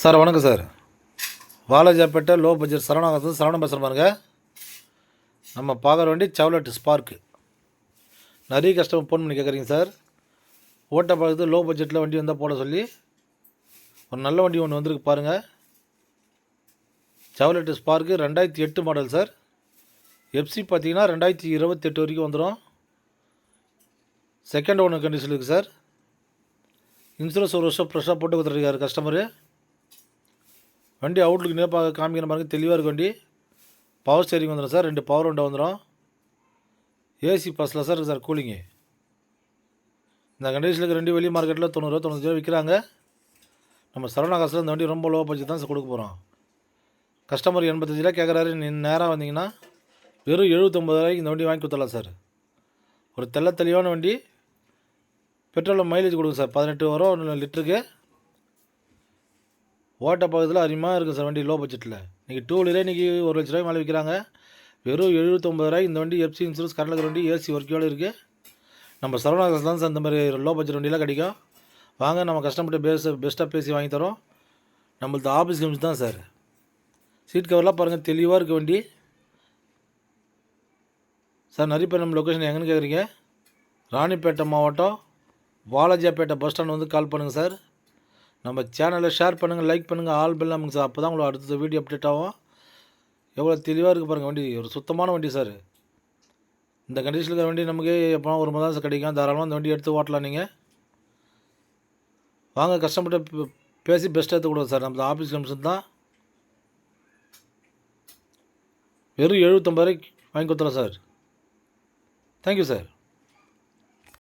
Sir வணக்கம் sir. Walajapet low budget Saravanan பேசுகிற பாருங்க. நம்ம பார்க்குற வண்டி செவ்லெட் ஸ்பார்க்கு. நிறைய கஸ்டமர் ஃபோன் பண்ணி கேட்குறீங்க சார். ஓட்ட பார்க்குறது லோ பட்ஜெட்டில் வண்டி வந்தால் போட சொல்லி ஒரு நல்ல வண்டி ஒன்று வந்திருக்கு பாருங்கள். Servlet spark 2008 model sir. FC பார்த்தீங்கன்னா 2028 வரைக்கும் வந்துடும். செகண்ட் ஓனர் கண்டிஷன் இருக்குது சார். இன்சூரன்ஸ் ஒரு வருஷம் ஃப்ரெஷ்ஷாக போட்டு கொடுத்துருக்காரு கஸ்டமரு. வண்டி அவுட்லுக்கு நேப்பாக காமிக்கிற மாதிரி தெளிவாக இருக்கு வண்டி. பவர் ஸ்டேரிங் வந்துடும் சார். 2 பவர் விண்டோ வந்துடும். ஏசி பஸ்ஸில் சார் இருக்குது சார் கூலிங்கு. இந்த கண்டிஷனுக்கு 2 வெளி மார்க்கெட்டில் 90 95 விற்கிறாங்க. நம்ம சரவணா காசில் இந்த வண்டி ரொம்ப லோ பட்ஜெட் தான் சார் கொடுக்க போகிறோம். கஸ்டமர் 85 கேட்குறாரு. நேராக வந்தீங்கன்னா வெறும் 79 இந்த வண்டி வாங்கி கொடுத்துடலாம் சார். ஒரு தெளிவான வண்டி. பெட்ரோலில் மைலேஜ் கொடுக்கும் சார். 18 வரும் லிட்டருக்கு. ஓட்ட பக்கத்தில் அருமையாக இருக்குது சார் வண்டி லோ பட்ஜெட்டில். இன்றைக்கி 2 வீலரே இன்றைக்கி 1 லட்ச ரூபாய் மேலே விற்கிறாங்க. வெறும் 79 இந்த வண்டி எஃப்சி இன்சூரன்ஸ் கரண்டில் வண்டி ஏசி ஒர்க்கோடு இருக்குது. நம்ம சரவணா தான் சார் இந்த மாதிரி லோ பட்ஜெட் வண்டியெலாம் கிடைக்கும். வாங்க நம்ம கஸ்டமர்கிட்ட பெஸ்ட்டாக பேசி வாங்கி தரோம். நம்மளது ஆஃபீஸ் கமிஷன் தான் சார். சீட் கவர்லாம் பாருங்கள் தெளிவாக இருக்குது வண்டி சார். நிறைய பேர் நம்ம லொக்கேஷன் எங்கன்னு கேட்குறீங்க. ராணிப்பேட்டை மாவட்டம் வாலாஜாப்பேட்டை பஸ் ஸ்டாண்ட் வந்து கால் பண்ணுங்கள் சார். நம்ம சேனலை ஷேர் பண்ணுங்கள், லைக் பண்ணுங்கள், ஆல் பெல் நமக்கு சார். அப்போ தான் உங்களுக்கு அடுத்த வீடியோ அப்டேட் ஆகும். எவ்வளோ தெளிவாக இருக்குது பாருங்கள் வண்டி. ஒரு சுத்தமான வண்டி சார். இந்த கண்டிஷனில் இருக்கிற வண்டி நமக்கு எப்போனா ஒரு மாதிரி தான் சார் கிடைக்கும். தாராளமாக இந்த வண்டி எடுத்து ஓட்டலாம். நீங்கள் வாங்க கஸ்டமர்கிட்ட பேசி பெஸ்ட்டாக எடுத்து கொடுங்க சார். நம்ம ஆஃபீஸ் கமிஷன் தான். வெறும் 79 வாங்கி கொடுத்துலாம் சார். Thank you sir.